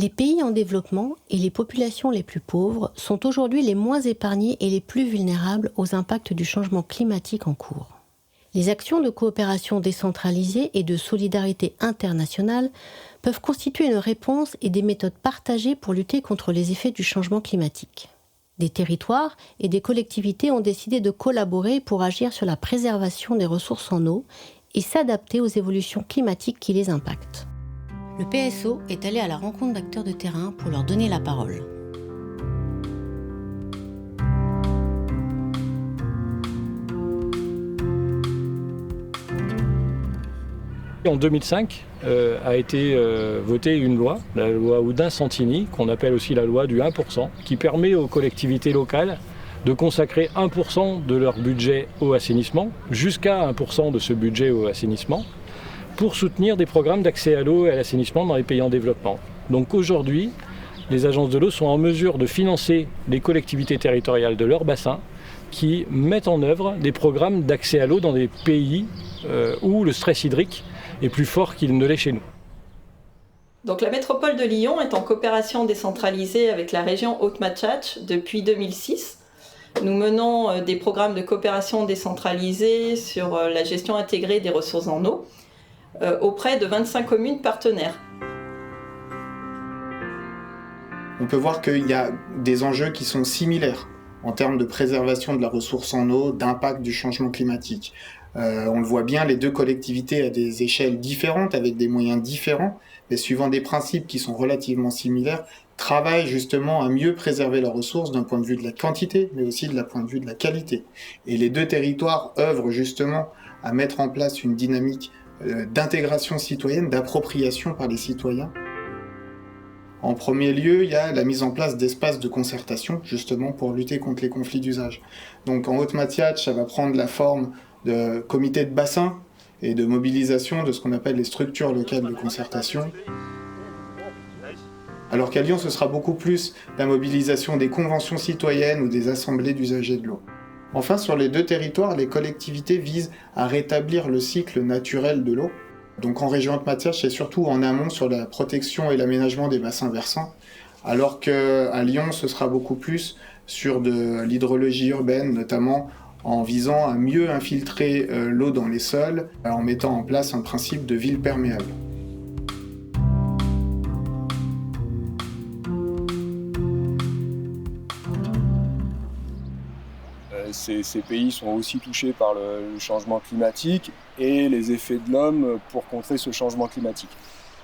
Les pays en développement et les populations les plus pauvres sont aujourd'hui les moins épargnés et les plus vulnérables aux impacts du changement climatique en cours. Les actions de coopération décentralisée et de solidarité internationale peuvent constituer une réponse et des méthodes partagées pour lutter contre les effets du changement climatique. Des territoires et des collectivités ont décidé de collaborer pour agir sur la préservation des ressources en eau et s'adapter aux évolutions climatiques qui les impactent. Le PSO est allé à la rencontre d'acteurs de terrain pour leur donner la parole. En 2005 a été votée une loi, la loi Oudin-Santini, qu'on appelle aussi la loi du 1%, qui permet aux collectivités locales de consacrer 1% de leur budget au assainissement, jusqu'à 1% de ce budget au assainissement, pour soutenir des programmes d'accès à l'eau et à l'assainissement dans les pays en développement. Donc aujourd'hui, les agences de l'eau sont en mesure de financer les collectivités territoriales de leur bassin qui mettent en œuvre des programmes d'accès à l'eau dans des pays où le stress hydrique est plus fort qu'il ne l'est chez nous. Donc la métropole de Lyon est en coopération décentralisée avec la région Haute-Matchach depuis 2006. Nous menons des programmes de coopération décentralisée sur la gestion intégrée des ressources en eau auprès de 25 communes partenaires. On peut voir qu'il y a des enjeux qui sont similaires en termes de préservation de la ressource en eau, d'impact du changement climatique. On le voit bien, les deux collectivités à des échelles différentes, avec des moyens différents, mais suivant des principes qui sont relativement similaires, travaillent justement à mieux préserver leurs ressources d'un point de vue de la quantité, mais aussi de la point de vue de la qualité. Et les deux territoires œuvrent justement à mettre en place une dynamique d'intégration citoyenne, d'appropriation par les citoyens. En premier lieu, il y a la mise en place d'espaces de concertation, justement pour lutter contre les conflits d'usage. Donc en Haute-Matchach, ça va prendre la forme de comités de bassin et de mobilisation de ce qu'on appelle les structures locales de concertation. Alors qu'à Lyon, ce sera beaucoup plus la mobilisation des conventions citoyennes ou des assemblées d'usagers de l'eau. Enfin, sur les deux territoires, les collectivités visent à rétablir le cycle naturel de l'eau. Donc en région Haute-Matchach, c'est surtout en amont sur la protection et l'aménagement des bassins versants, alors qu'à Lyon, ce sera beaucoup plus sur de l'hydrologie urbaine, notamment en visant à mieux infiltrer l'eau dans les sols, en mettant en place un principe de ville perméable. Ces pays sont aussi touchés par le changement climatique et les effets de l'homme pour contrer ce changement climatique.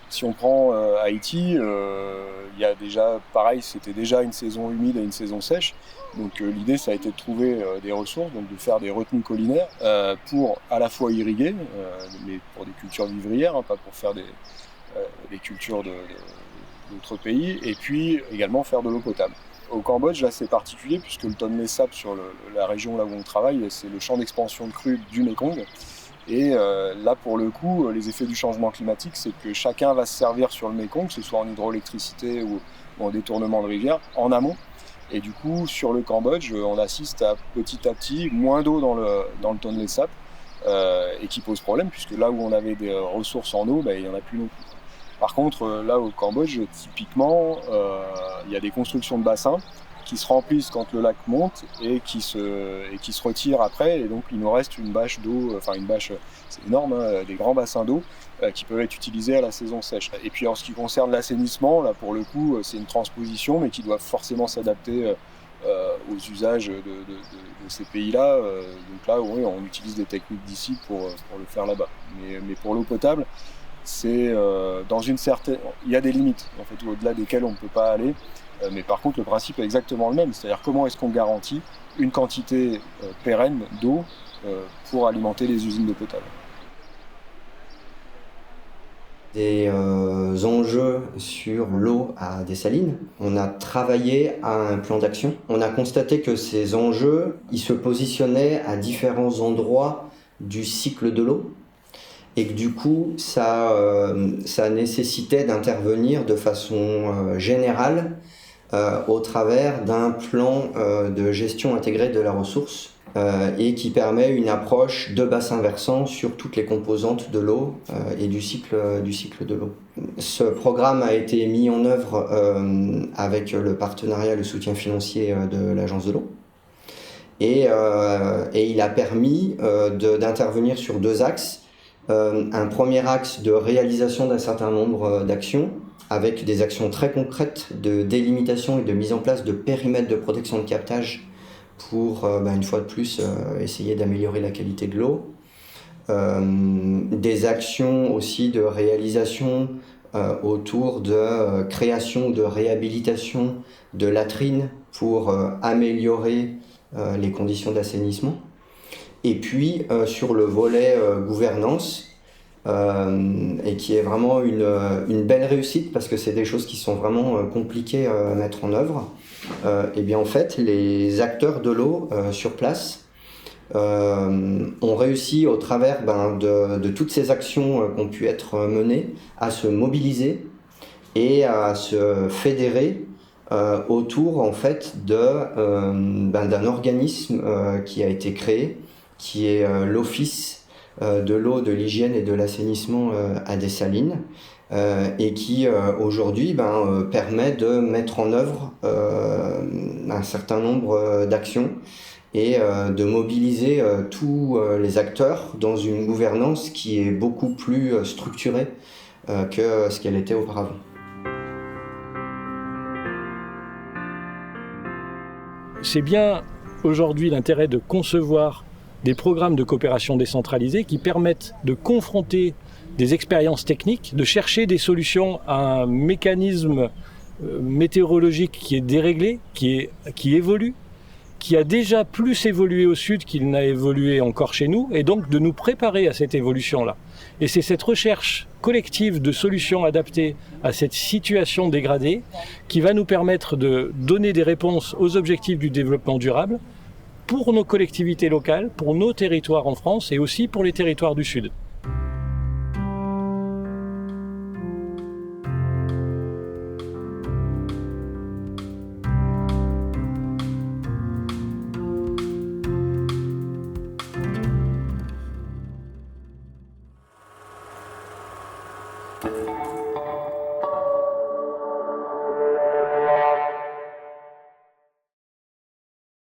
Si on prend Haïti, il y a déjà, pareil, c'était déjà une saison humide et une saison sèche. Donc l'idée, ça a été de trouver des ressources, donc de faire des retenues collinaires pour à la fois irriguer, mais pour des cultures vivrières, pas pour faire des cultures d'autres pays, et puis également faire de l'eau potable. Au Cambodge, là, c'est particulier puisque le Tonlé Sap sur la région là où on travaille, c'est le champ d'expansion de crue du Mékong. Et là, pour le coup, les effets du changement climatique, c'est que chacun va se servir sur le Mékong, que ce soit en hydroélectricité ou en détournement de rivière, en amont. Et du coup, sur le Cambodge, on assiste à petit moins d'eau dans le Tonlé Sap, et qui pose problème, puisque là où on avait des ressources en eau, il n'y en a plus non plus. Par contre, là au Cambodge, typiquement, il y a des constructions de bassins qui se remplissent quand le lac monte et qui se retirent après. Et donc il nous reste une bâche d'eau, une bâche, c'est énorme, des grands bassins d'eau qui peuvent être utilisés à la saison sèche. Et puis en ce qui concerne l'assainissement, là pour le coup, c'est une transposition, mais qui doit forcément s'adapter aux usages de ces pays-là. Donc là, oui, on utilise des techniques d'ici pour le faire là-bas. Mais pour l'eau potable, c'est dans une certaine... Il y a des limites, en fait, au-delà desquelles on ne peut pas aller. Mais par contre, le principe est exactement le même. C'est-à-dire comment est-ce qu'on garantit une quantité pérenne d'eau pour alimenter les usines d'eau potable. Des enjeux sur l'eau à Dessalines. On a travaillé à un plan d'action. On a constaté que ces enjeux, ils se positionnaient à différents endroits du cycle de l'eau. Et que du coup, ça nécessitait d'intervenir de façon générale au travers d'un plan de gestion intégrée de la ressource et qui permet une approche de bassin versant sur toutes les composantes de l'eau et du cycle de l'eau. Ce programme a été mis en œuvre avec le partenariat, le soutien financier de l'Agence de l'eau. Et il a permis d'intervenir sur 2 axes. Un premier axe de réalisation d'un certain nombre d'actions, avec des actions très concrètes de délimitation et de mise en place de périmètres de protection de captage pour, une fois de plus, essayer d'améliorer la qualité de l'eau. Des actions aussi de réalisation autour de création ou de réhabilitation de latrines pour améliorer les conditions d'assainissement. Et puis sur le volet gouvernance, et qui est vraiment une belle réussite parce que c'est des choses qui sont vraiment compliquées à mettre en œuvre. Et bien en fait, les acteurs de l'eau sur place ont réussi au travers de toutes ces actions qui ont pu être menées à se mobiliser et à se fédérer autour en fait d'un organisme qui a été créé, qui est l'Office de l'eau, de l'hygiène et de l'assainissement à Dessalines, et qui aujourd'hui permet de mettre en œuvre un certain nombre d'actions et de mobiliser tous les acteurs dans une gouvernance qui est beaucoup plus structurée que ce qu'elle était auparavant. C'est bien aujourd'hui l'intérêt de concevoir des programmes de coopération décentralisée qui permettent de confronter des expériences techniques, de chercher des solutions à un mécanisme météorologique qui est déréglé, qui évolue, qui a déjà plus évolué au sud qu'il n'a évolué encore chez nous, et donc de nous préparer à cette évolution-là. Et c'est cette recherche collective de solutions adaptées à cette situation dégradée qui va nous permettre de donner des réponses aux objectifs du développement durable pour nos collectivités locales, pour nos territoires en France et aussi pour les territoires du Sud.